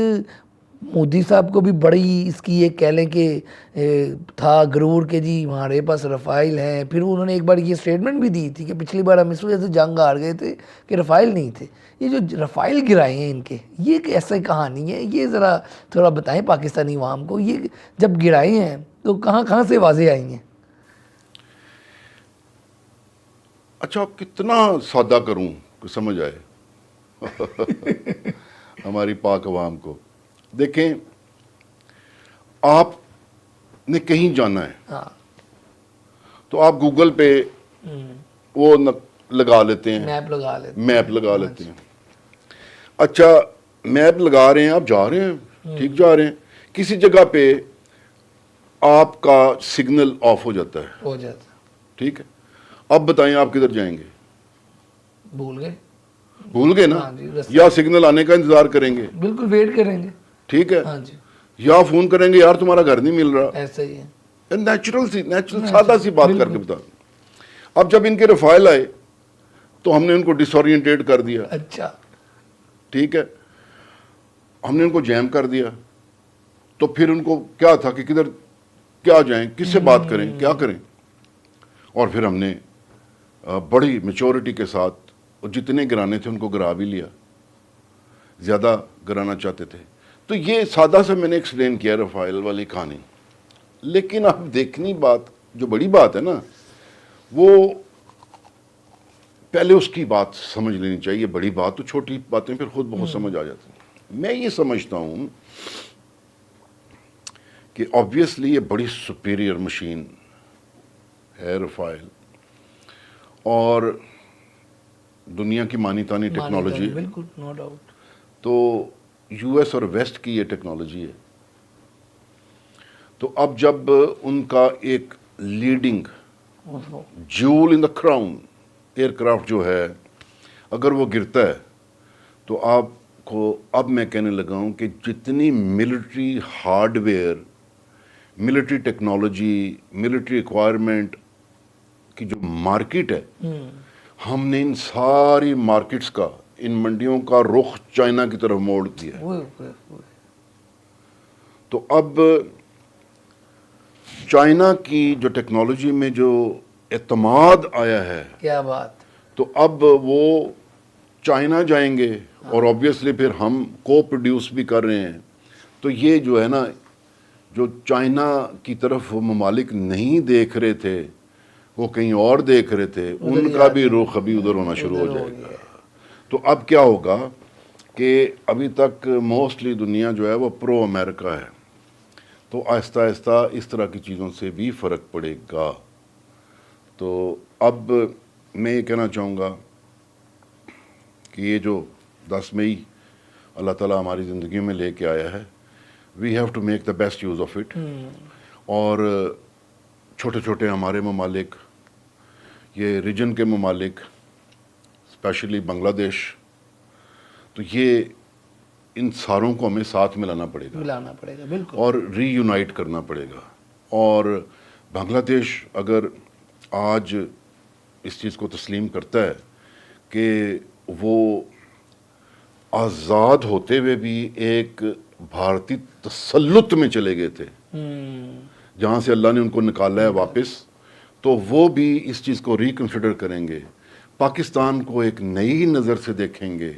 مودی صاحب کو بھی بڑی اس کی ایک کہہ لیں کہ تھا غرور کہ جی ہمارے پاس رفائل ہیں. پھر انہوں نے ایک بار یہ اسٹیٹمنٹ بھی دی تھی کہ پچھلی بار ہم اس وجہ سے جنگ ہار گئے تھے کہ رفائل نہیں تھے. یہ جو رفائل گرائے ہیں ان کے، یہ ایک ایسا کہانی ہے، یہ ذرا تھوڑا بتائیں پاکستانی عوام کو، یہ جب گرائے ہیں تو کہاں سے واضح آئی ہیں؟ اچھا کتنا سادہ کروں کہ سمجھ آئے ہماری پاک عوام کو. دیکھیں، آپ نے کہیں جانا ہے تو آپ گوگل پہ وہ لگا لیتے ہیں، میپ لگا لیتے ہیں. اچھا میپ لگا رہے ہیں، آپ جا رہے ہیں، ٹھیک جا رہے ہیں، کسی جگہ پہ آپ کا سگنل آف ہو جاتا ہے، ٹھیک ہے. اب بتائیں آپ کدھر جائیں گے؟ بھول گئے نا، یا سگنل آنے کا انتظار کریں گے؟ بالکل ویٹ کریں گے، ٹھیک ہے. یا فون کریں گے، یار تمہارا گھر نہیں مل رہا. ایسا ہی ہے، نیچرل سادہ سی بات کر کے بتا. اب جب ان کے رفائل آئے تو ہم نے ان کو ڈس اورینٹیٹ کر دیا. اچھا ٹھیک ہے، ہم نے ان کو جیم کر دیا. تو پھر ان کو کیا تھا کہ کدھر کیا جائیں، کس سے بات کریں، کیا کریں. اور پھر ہم نے بڑی میچورٹی کے ساتھ جتنے گرانے تھے ان کو گرا بھی لیا، زیادہ گرانا چاہتے تھے. تو یہ سادہ سے میں نے ایکسپلین کیا رفائل والی کہانی. لیکن اب دیکھنی بات جو بڑی بات ہے نا، وہ پہلے اس کی بات سمجھ لینی چاہیے. بڑی بات تو چھوٹی باتیں پھر خود بہت سمجھ آ جاتی ہیں. میں یہ سمجھتا ہوں کہ آبویسلی یہ بڑی سپیریئر مشین ہے رفائل، اور دنیا کی مانی تانی ٹیکنالوجی، بالکل نو ڈاؤٹ. تو یو ایس اور ویسٹ کی یہ ٹیکنالوجی ہے. تو اب جب ان کا ایک لیڈنگ جول ان دا کراؤن ایئر کرافٹ جو ہے اگر وہ گرتا ہے تو آپ کو اب میں کہنے لگا ہوں کہ جتنی military hardware, military technology, military equipment کی جو مارکیٹ ہے، ہم نے ان ساری مارکیٹس کا، ان منڈیوں کا رخ چائنا کی طرف موڑ دیا ہے. تو اب چائنا کی جو ٹیکنالوجی میں جو اعتماد آیا ہے، کیا بات. تو اب وہ چائنا جائیں گے اور آبویسلی پھر ہم کو پروڈیوس بھی کر رہے ہیں. تو یہ جو ہے نا، جو چائنا کی طرف وہ ممالک نہیں دیکھ رہے تھے، وہ کہیں اور دیکھ رہے تھے، ان کا بھی رخ ابھی ادھر ہونا شروع ہو جائے گا. تو اب کیا ہوگا کہ ابھی تک موسٹلی دنیا جو ہے وہ پرو امریکہ ہے، تو آہستہ آہستہ اس طرح کی چیزوں سے بھی فرق پڑے گا. تو اب میں یہ کہنا چاہوں گا کہ یہ جو 10 مئی اللہ تعالیٰ ہماری زندگی میں لے کے آیا ہے، we have to make the best use of it. اور چھوٹے چھوٹے ہمارے ممالک، یہ ریجن کے ممالک، اسپیشلی بنگلہ دیش، تو یہ ان ساروں کو ہمیں ساتھ ملانا پڑے گا بالکل، اور ری یونائٹ کرنا پڑے گا. اور بنگلہ دیش اگر آج اس چیز کو تسلیم کرتا ہے کہ وہ آزاد ہوتے ہوئے بھی ایک بھارتی تسلط میں چلے گئے تھے، جہاں سے اللہ نے ان کو نکالا ہے واپس، تو وہ بھی اس چیز کو ریکنسیڈر کریں گے، پاکستان کو ایک نئی نظر سے دیکھیں گے،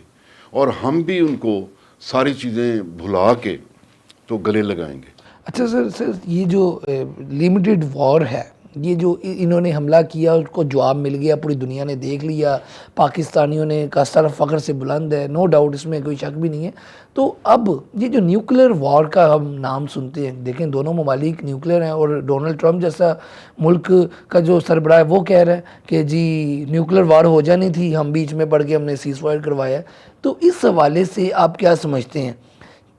اور ہم بھی ان کو ساری چیزیں بھلا کے تو گلے لگائیں گے. اچھا سر یہ جو لمیٹڈ وار ہے، یہ جو انہوں نے حملہ کیا اس کو جواب مل گیا، پوری دنیا نے دیکھ لیا، پاکستانیوں نے کا سر فخر سے بلند ہے، نو ڈاؤٹ، اس میں کوئی شک بھی نہیں ہے. تو اب یہ جو نیوکلیر وار کا ہم نام سنتے ہیں، دیکھیں دونوں ممالک نیوکلیر ہیں، اور ڈونلڈ ٹرمپ جیسا ملک کا جو سربراہ ہے وہ کہہ رہا ہے کہ جی نیوکلیر وار ہو جانی تھی، ہم بیچ میں پڑ کے ہم نے سیز فائر کروایا ہے. تو اس حوالے سے آپ کیا سمجھتے ہیں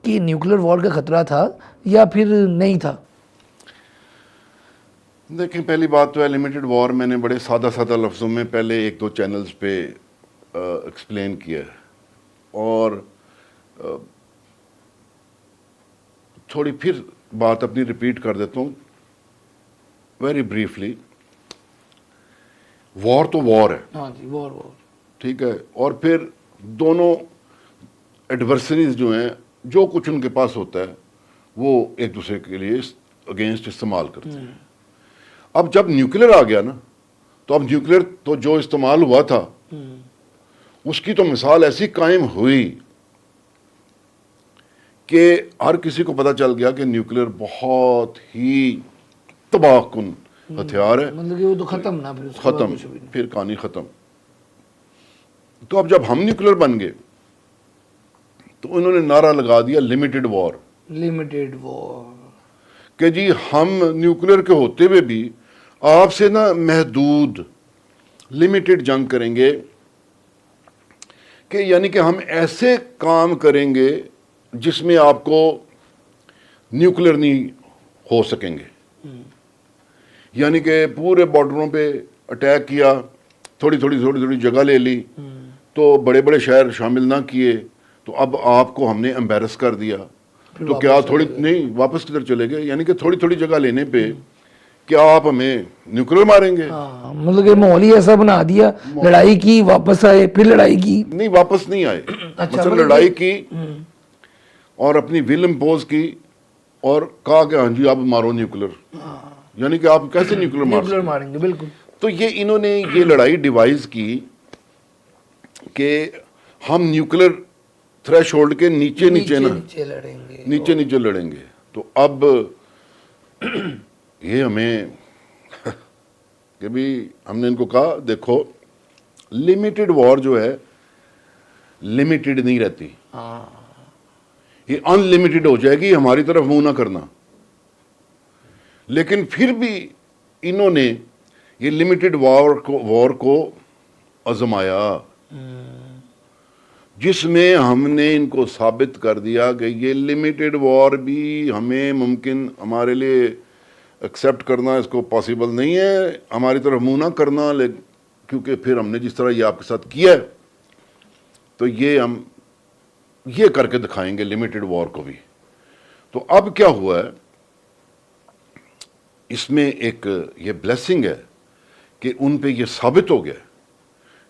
کہ نیوکلیر وار کا خطرہ تھا یا پھر نہیں تھا؟ دیکھیں، پہلی بات تو ہے لمیٹڈ وار میں نے بڑے سادہ سادہ لفظوں میں پہلے 1-2 چینلز پہ ایکسپلین کیا ہے، اور تھوڑی پھر بات اپنی ریپیٹ کر دیتا ہوں ویری بریفلی. وار تو وار ہے، ہاں جی، وار ٹھیک ہے، اور پھر دونوں ایڈورسریز جو ہیں، جو کچھ ان کے پاس ہوتا ہے وہ ایک دوسرے کے لیے اگینسٹ استعمال کرتے ہیں. اب جب نیوکلیر آ گیا نا، تو اب نیوکلیر تو جو استعمال ہوا تھا اس کی تو مثال ایسی قائم ہوئی کہ ہر کسی کو پتا چل گیا کہ نیوکلیر بہت ہی تباہ کن ہتھیار ہے. مطلب کہ وہ تو ختم نہ، ختم، پھر کہانی ختم. تو اب جب ہم نیوکلیر بن گئے تو انہوں نے نعرہ لگا دیا لمیٹڈ وار، لمیٹڈ وار، کہ جی ہم نیوکلیر کے ہوتے ہوئے بھی آپ سے نا محدود لمیٹڈ جنگ کریں گے، کہ یعنی کہ ہم ایسے کام کریں گے جس میں آپ کو نیوکلیر نہیں ہو سکیں گے. یعنی کہ پورے بارڈروں پہ اٹیک کیا، تھوڑی تھوڑی جگہ لے لی، تو بڑے بڑے شہر شامل نہ کیے، تو اب آپ کو ہم نے امبیرس کر دیا. تو کیا تھوڑی نہیں واپس کدھر چلے گئے؟ یعنی کہ تھوڑی تھوڑی جگہ لینے پہ کیا آپ ہمیں نیوکلیر ماریں گے؟ مطلب کہ ماحول ہی ایسا بنا دیا، لڑائی کی، واپس آئے، پھر لڑائی کی. نہیں، واپس نہیں آئے. مثلا لڑائی کی اور اپنی ول امپوز کی اور کہا کہ ہاں جی اب مارو نیوکلیر. یعنی کہ آپ کیسے نیوکلیر ماریں گے؟ بالکل. تو یہ انہوں نے یہ لڑائی ڈیوائز کی کہ ہم نیوکلیر تھریش ہولڈ کے نیچے لڑیں گے. تو اب یہ ہمیں کہ بھی ہم نے ان کو کہا دیکھو لمیٹڈ وار جو ہے لمیٹڈ نہیں رہتی، یہ ان لمیٹڈ ہو جائے گی، ہماری طرف منہ نہ کرنا. لیکن پھر بھی انہوں نے یہ لمیٹڈ وار کو آزمایا، جس میں ہم نے ان کو ثابت کر دیا کہ یہ لمیٹڈ وار بھی ہمیں ممکن ہمارے لیے ایکسیپٹ کرنا اس کو پاسبل نہیں ہے، ہماری طرف منہ نہ کرنا، کیونکہ پھر ہم نے جس طرح یہ آپ کے ساتھ کیا ہے تو یہ ہم یہ کر کے دکھائیں گے لمیٹڈ وار کو بھی۔ تو اب کیا ہوا ہے، اس میں ایک یہ بلیسنگ ہے کہ ان پہ یہ ثابت ہو گیا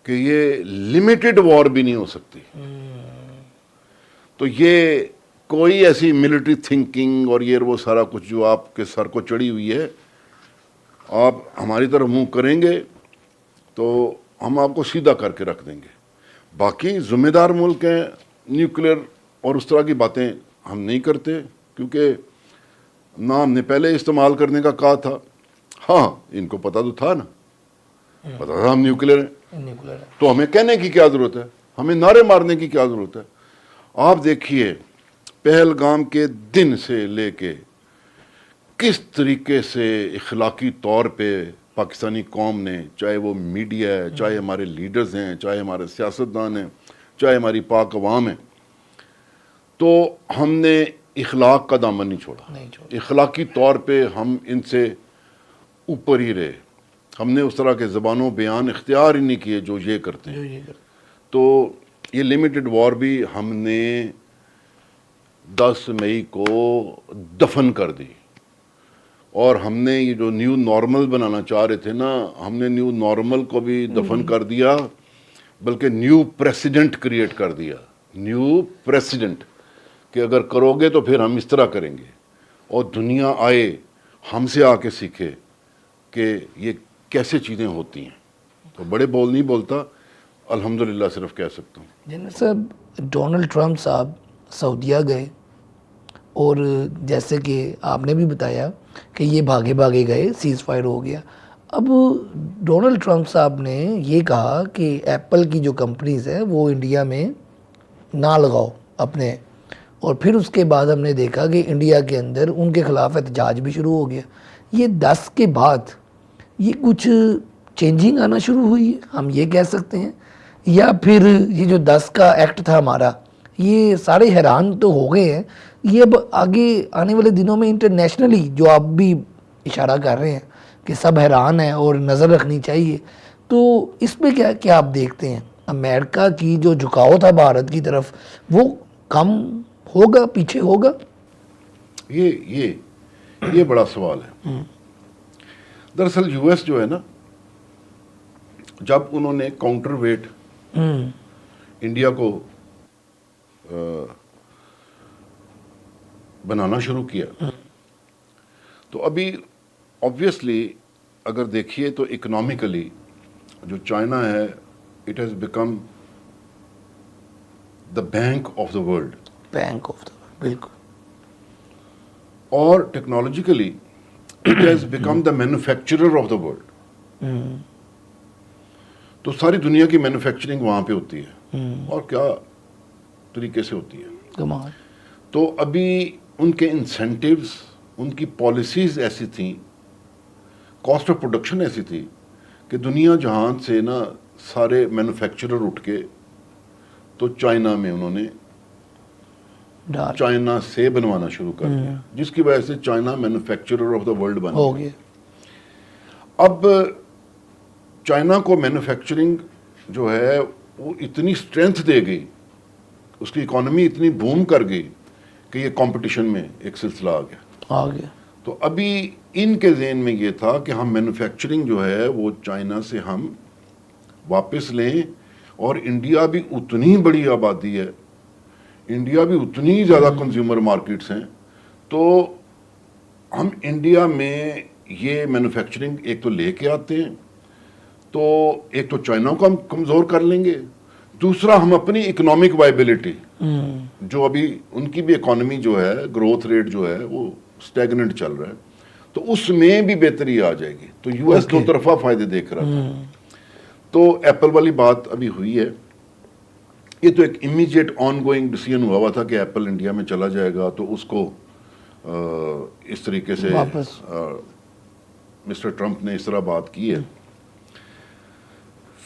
کہ یہ لمیٹڈ وار بھی نہیں ہو سکتی۔ تو یہ کوئی ایسی ملٹری تھنکنگ اور یہ وہ سارا کچھ جو آپ کے سر کو چڑھی ہوئی ہے، آپ ہماری طرف منہ کریں گے تو ہم آپ کو سیدھا کر کے رکھ دیں گے۔ باقی ذمہ دار ملک ہیں، نیوکلیر اور اس طرح کی باتیں ہم نہیں کرتے، کیونکہ نہ ہم نے پہلے استعمال کرنے کا کہا تھا۔ ہاں ان کو پتہ تو تھا نا، پتہ تھا ہم نیوکلیر ہیں، تو ہمیں کہنے کی کیا ضرورت ہے، ہمیں نعرے مارنے کی کیا ضرورت ہے۔ آپ دیکھیے پہلگام کے دن سے لے کے کس طریقے سے اخلاقی طور پہ پاکستانی قوم نے، چاہے وہ میڈیا ہے، چاہے ہمارے لیڈرز ہیں، چاہے ہمارے سیاستدان ہیں، چاہے ہماری پاک عوام ہے، تو ہم نے اخلاق کا دامن نہیں چھوڑا۔ اخلاقی طور پہ ہم ان سے اوپر ہی رہے، ہم نے اس طرح کے زبان و بیان اختیار ہی نہیں کیے جو یہ کرتے ہیں۔ تو یہ لمیٹڈ وار بھی ہم نے 10 مئی کو دفن کر دی، اور ہم نے یہ جو نیو نارمل بنانا چاہ رہے تھے نا، ہم نے نیو نارمل کو بھی دفن کر دیا، بلکہ نیو پریسیڈنٹ کریٹ کر دیا۔ نیو پریسیڈنٹ کہ اگر کرو گے تو پھر ہم اس طرح کریں گے، اور دنیا آئے ہم سے آ کے سیکھے کہ یہ کیسے چیزیں ہوتی ہیں۔ تو بڑے بول نہیں بولتا، الحمدللہ صرف کہہ سکتا ہوں۔ جنرل صاحب، ڈونلڈ ٹرمپ صاحب سعودیہ گئے، اور جیسے کہ آپ نے بھی بتایا کہ یہ بھاگے بھاگے گئے، سیز فائر ہو گیا۔ اب ڈونلڈ ٹرمپ صاحب نے یہ کہا کہ ایپل کی جو کمپنیز ہیں وہ انڈیا میں نہ لگاؤ اپنے، اور پھر اس کے بعد ہم نے دیکھا کہ انڈیا کے اندر ان کے خلاف احتجاج بھی شروع ہو گیا۔ یہ 10 کے بعد یہ کچھ چینجنگ آنا شروع ہوئی ہے، ہم یہ کہہ سکتے ہیں، یا پھر یہ جو 10 کا ایکٹ تھا ہمارا، یہ سارے حیران تو ہو گئے ہیں، یہ اب آگے آنے والے دنوں میں انٹرنیشنلی جو آپ بھی اشارہ کر رہے ہیں کہ سب حیران ہیں اور نظر رکھنی چاہیے، تو اس میں کیا آپ دیکھتے ہیں؟ امریکہ کی جو جھکاؤ تھا بھارت کی طرف، وہ کم ہوگا، پیچھے ہوگا؟ یہ بڑا سوال ہے۔ دراصل یو ایس جو ہے نا، جب انہوں نے کاؤنٹر ویٹ انڈیا کو بنانا شروع کیا، تو ابھی آبویسلی اگر دیکھیے تو اکنامکلی جو چائنا ہے، it has become the bank of the world, bank of the world, بالکل۔ اور technologically it has become the manufacturer of the world. تو ساری دنیا کی مینوفیکچرنگ وہاں پہ ہوتی ہے، اور کیا طریقے سے ہوتی ہے۔ کمال۔ تو ابھی ان کے انسینٹیوز، ان کی پالیسیز ایسی تھیں، کاسٹ آف پروڈکشن ایسی تھی کہ دنیا جہان سے نا سارے مینوفیکچرر اٹھ کے تو چائنا میں انہوں نے چائنا سے بنوانا شروع کر دیا، جس کی وجہ سے China manufacturer of the world بن گیا۔ اب چائنا کو مینوفیکچرنگ جو ہے وہ اتنی اسٹرینتھ دے گئی، اس کی اکانومی اتنی بوم کر گئی کہ یہ کمپٹیشن میں ایک سلسلہ آ گیا۔ تو ابھی ان کے ذہن میں یہ تھا کہ ہم مینوفیکچرنگ جو ہے وہ چائنا سے ہم واپس لیں، اور انڈیا بھی اتنی بڑی آبادی ہے، انڈیا بھی اتنی زیادہ کنزیومر مارکیٹس ہیں، تو ہم انڈیا میں یہ مینوفیکچرنگ ایک تو لے کے آتے ہیں، تو ایک تو چائنا کو ہم کمزور کر لیں گے، دوسرا ہم اپنی اکنامک وائبلٹی، جو ابھی ان کی بھی اکانومی جو ہے، گروتھ ریٹ جو ہے وہ سٹیگننٹ چل رہا ہے، تو اس میں بھی بہتری آ جائے گی۔ تو یو ایس دو طرفہ فائدے دیکھ رہا تھا۔ تو ایپل والی بات ابھی ہوئی ہے، یہ تو ایک امیجیٹ آن گوئنگ ڈیسیژن ہوا تھا کہ ایپل انڈیا میں چلا جائے گا، تو اس کو اس طریقے سے مسٹر ٹرمپ نے اس طرح بات کی ہے۔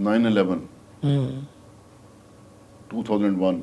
9/11 2001,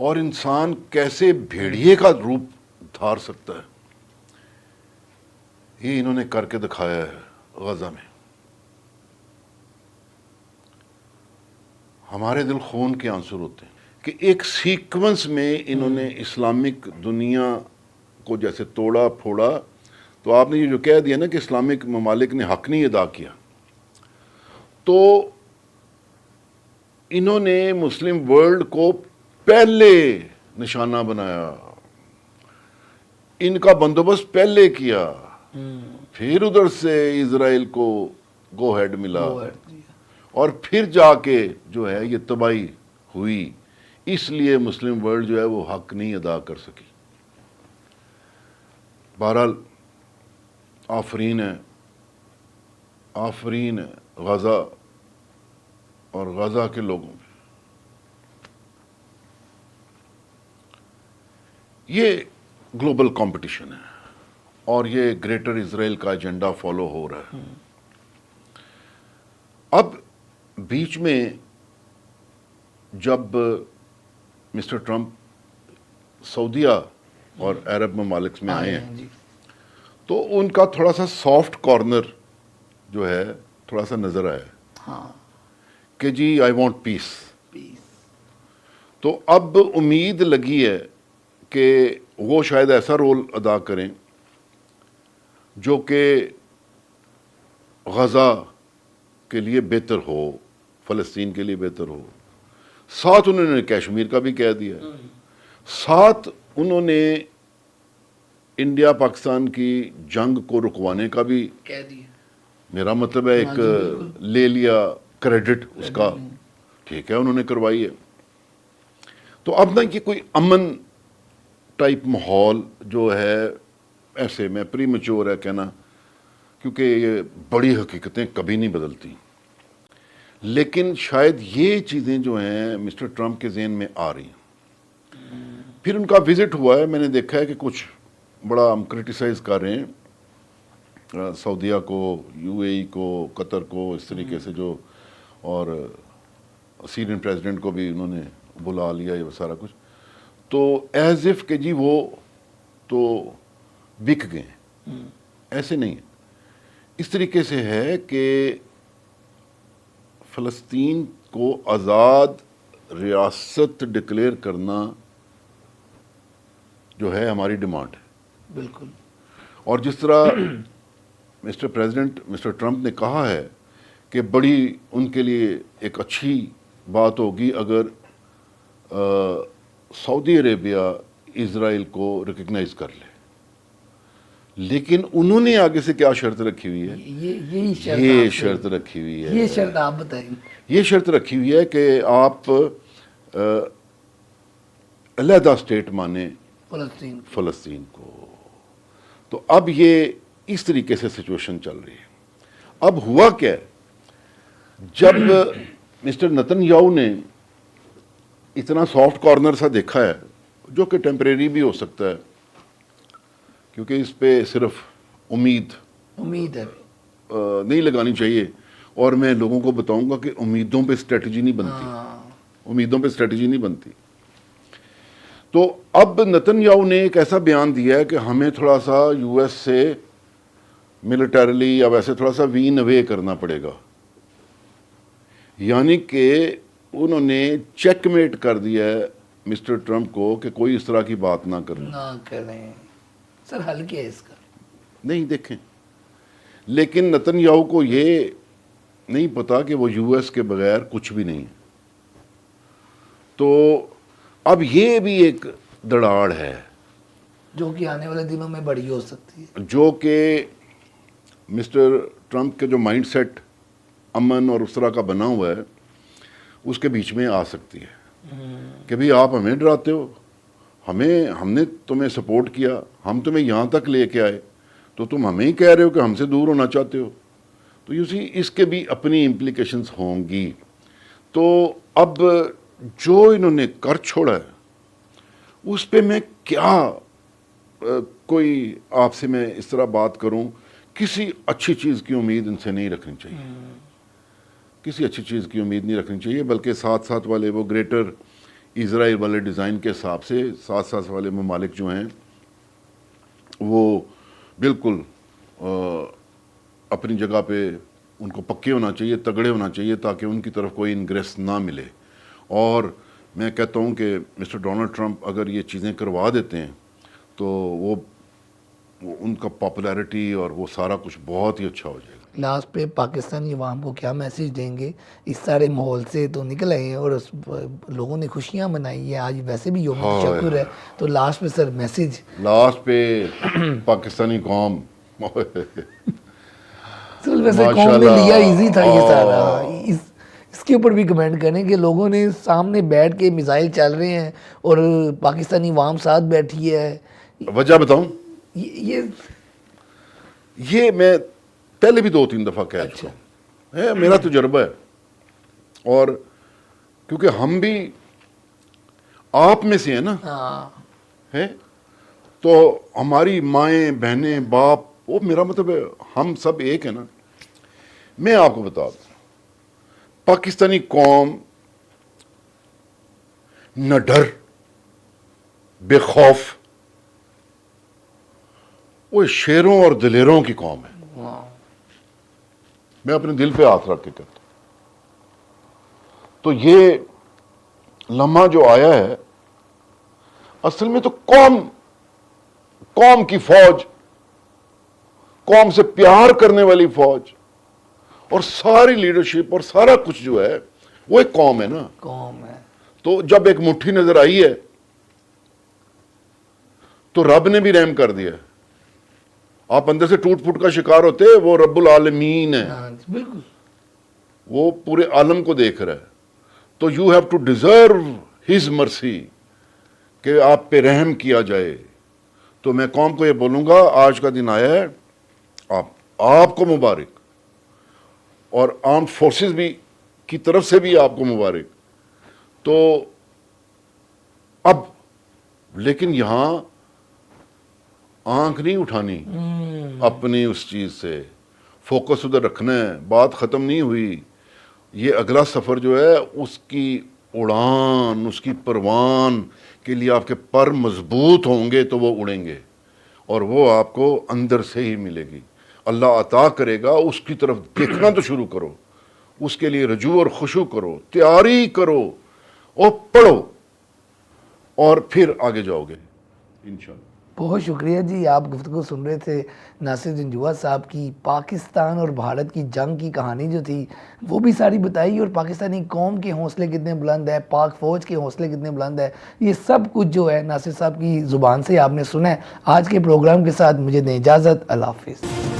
اور انسان کیسے بھیڑیے کا روپ دھار سکتا ہے، یہ انہوں نے کر کے دکھایا ہے غزہ میں. ہمارے دل خون کے آنسر ہوتے ہیں کہ ایک سیکونس میں انہوں نے اسلامک دنیا کو جیسے توڑا پھوڑا. تو آپ نے یہ جو کہہ دیا نا کہ اسلامک ممالک نے حق نہیں ادا کیا، تو انہوں نے مسلم ورلڈ کو پہلے نشانہ بنایا، ان کا بندوبست پہلے کیا، پھر ادھر سے اسرائیل کو گو ہیڈ ملا، اور پھر جا کے جو ہے یہ تباہی ہوئی. اس لیے مسلم ورلڈ جو ہے وہ حق نہیں ادا کر سکی. بہرحال آفرین ہے، آفرین ہے غزہ اور غزہ کے لوگوں پہ. یہ گلوبل کمپٹیشن ہے اور یہ گریٹر اسرائیل کا ایجنڈا فالو ہو رہا ہے. اب بیچ میں جب مسٹر ٹرمپ سعودیہ اور عرب ممالک میں آئے ہیں تو ان کا تھوڑا سا سافٹ کارنر جو ہے تھوڑا سا نظر آیا کہ جی آئی وانٹ پیس. تو اب امید لگی ہے کہ وہ شاید ایسا رول ادا کریں جو کہ غزہ کے لیے بہتر ہو، فلسطین کے لیے بہتر ہو. ساتھ انہوں نے کشمیر کا بھی کہہ دیا، ساتھ انہوں نے انڈیا پاکستان کی جنگ کو رکوانے کا بھی کہہ دیا. میرا مطلب ہے ایک لے لیا کریڈٹ اس کا. ٹھیک ہے، انہوں نے کروائی ہے. تو اب نا یہ کوئی امن ٹائپ ماحول جو ہے، ایسے میں پری میچور ہے کہنا، کیونکہ یہ بڑی حقیقتیں کبھی نہیں بدلتی. لیکن شاید یہ چیزیں جو ہیں مسٹر ٹرمپ کے ذہن میں آ رہی ہیں. پھر ان کا وزٹ ہوا ہے، میں نے دیکھا ہے کہ کچھ بڑا ہم کرٹیسائز کر رہے ہیں سعودیہ کو، یو اے ای کو، قطر کو، اس طریقے سے جو، اور سیرین پریزیڈنٹ کو بھی انہوں نے بلا لیا یہ سارا کچھ. تو ایز اف کہ جی وہ تو بک گئے. ایسے نہیں ہے. اس طریقے سے ہے کہ فلسطین کو آزاد ریاست ڈکلیئر کرنا جو ہے ہماری ڈیمانڈ ہے. بالکل. اور جس طرح مسٹر پریزیڈنٹ مسٹر ٹرمپ نے کہا ہے کہ بڑی ان کے لیے ایک اچھی بات ہوگی اگر سعودی عربیہ اسرائیل کو ریکگنائز کر لے. لیکن انہوں نے آگے سے کیا شرط رکھی ہوئی ہے؟ یہ شرط رکھی ہوئی ہے، یہ شرط آپ بتائیں. یہ شرط رکھی ہوئی ہے کہ آپ علیحدہ اسٹیٹ مانیں فلسطین کو. تو اب یہ اس طریقے سے سچویشن چل رہی ہے. اب ہوا کیا ہے، جب مسٹر نتن یاہو نے اتنا سافٹ کارنر سا دیکھا ہے، جو کہ ٹیمپریری بھی ہو سکتا ہے، کیونکہ اس پہ صرف امید ہے نہیں لگانی چاہیے. اور میں لوگوں کو بتاؤں گا کہ امیدوں پہ اسٹریٹجی نہیں بنتی، امیدوں پہ اسٹریٹجی نہیں بنتی. تو اب نتن یاہو نے ایک ایسا بیان دیا ہے کہ ہمیں تھوڑا سا یو ایس سے ملٹریلی یا ویسے تھوڑا سا وین اوے کرنا پڑے گا. یعنی کہ انہوں نے چیک میٹ کر دیا ہے مسٹر ٹرمپ کو کہ کوئی اس طرح کی بات نہ کریں. سر حل کیا ہے اس کا؟ نہیں دیکھیں. لیکن نتن یاہو کو یہ نہیں پتا کہ وہ یو ایس کے بغیر کچھ بھی نہیں. تو اب یہ بھی ایک دڑاڑ ہے جو کہ آنے والے دنوں میں بڑی ہو سکتی ہے، جو کہ مسٹر ٹرمپ کے جو مائنڈ سیٹ امن اور اس طرح کا بنا ہوا ہے اس کے بیچ میں آ سکتی ہے کہ بھئی آپ ہمیں ڈراتے ہو، ہم نے تمہیں سپورٹ کیا، ہم تمہیں یہاں تک لے کے آئے، تو تم ہمیں ہی کہہ رہے ہو کہ ہم سے دور ہونا چاہتے ہو. تو اس کے بھی اپنی امپلیکیشنز ہوں گی. تو اب جو انہوں نے کر چھوڑا ہے اس پہ میں کیا کوئی آپ سے میں اس طرح بات کروں، کسی اچھی چیز کی امید ان سے نہیں رکھنی چاہیے. کسی اچھی چیز کی امید نہیں رکھنی چاہیے، بلکہ ساتھ ساتھ والے وہ گریٹر اسرائیل والے ڈیزائن کے حساب سے ساتھ ساتھ والے ممالک جو ہیں وہ بالکل اپنی جگہ پہ ان کو پکے ہونا چاہیے، تگڑے ہونا چاہیے، تاکہ ان کی طرف کوئی انگریس نہ ملے. اور میں کہتا ہوں کہ مسٹر ڈونلڈ ٹرمپ اگر یہ چیزیں کروا دیتے ہیں تو وہ ان کا پاپولیرٹی اور وہ سارا کچھ بہت ہی اچھا ہو جائے گا. لاسٹ پہ پاکستانی عوام کو کیا میسیج دیں گے؟ اس سارے ماحول سے تو نکل آئے ہیں اور لوگوں نے خوشیاں منائی ہیں، آج ویسے بھی یوم تشکر ہے، تو لاسٹ پہ سر میسیج لاسٹ پہ پاکستانی قوم سر ویسے قوم نے لیا ایزی تھا یہ سارا. اس کے اوپر بھی کمنٹ کریں کہ لوگوں نے سامنے بیٹھ کے میزائل چل رہے ہیں اور پاکستانی عوام ساتھ بیٹھی ہے. وجہ بتاؤں؟ یہ میں پہلے بھی 2-3 دفعہ کہہ چکا ہوں، میرا تجربہ ہے. اور کیونکہ ہم بھی آپ میں سے ہیں نا، ہے تو ہماری مائیں بہنیں باپ، وہ میرا مطلب ہے ہم سب ایک ہے نا. میں آپ کو بتا دوں، پاکستانی قوم نہ ڈر بے خوف، وہ شیروں اور دلیروں کی قوم ہے. میں اپنے دل پہ ہاتھ رکھ کے کہتا ہوں. تو یہ لمحہ جو آیا ہے اصل میں تو قوم کی فوج، قوم سے پیار کرنے والی فوج اور ساری لیڈرشپ اور سارا کچھ جو ہے وہ ایک قوم ہے نا. قوم ہے. تو جب ایک مٹھی نظر آئی ہے تو رب نے بھی رحم کر دیا. آپ اندر سے ٹوٹ پھوٹ کا شکار ہوتے، وہ رب العالمین ہے، بالکل وہ پورے عالم کو دیکھ رہا ہے. تو you have to deserve his mercy, کہ آپ پہ رحم کیا جائے. تو میں قوم کو یہ بولوں گا، آج کا دن آیا ہے، آپ کو مبارک، اور آرمڈ فورسز بھی کی طرف سے بھی آپ کو مبارک. تو اب لیکن یہاں آنکھ نہیں اٹھانی اپنی اس چیز سے، فوکس ادھر رکھنا ہے. بات ختم نہیں ہوئی. یہ اگلا سفر جو ہے اس کی اڑان، اس کی پروان کے لیے آپ کے پر مضبوط ہوں گے تو وہ اڑیں گے، اور وہ آپ کو اندر سے ہی ملے گی. اللہ عطا کرے گا. اس کی طرف دیکھنا تو شروع کرو، اس کے لیے رجوع اور خشوع کرو، تیاری کرو اور پڑھو، اور پھر آگے جاؤ گے انشاءاللہ. بہت شکریہ جی. آپ گفتگو سن رہے تھے ناصر جنجوعہ صاحب کی. پاکستان اور بھارت کی جنگ کی کہانی جو تھی وہ بھی ساری بتائی، اور پاکستانی قوم کے حوصلے کتنے بلند ہے، پاک فوج کے حوصلے کتنے بلند ہے، یہ سب کچھ جو ہے ناصر صاحب کی زبان سے آپ نے سنا ہے. آج کے پروگرام کے ساتھ مجھے دیں اجازت. اللہ حافظ.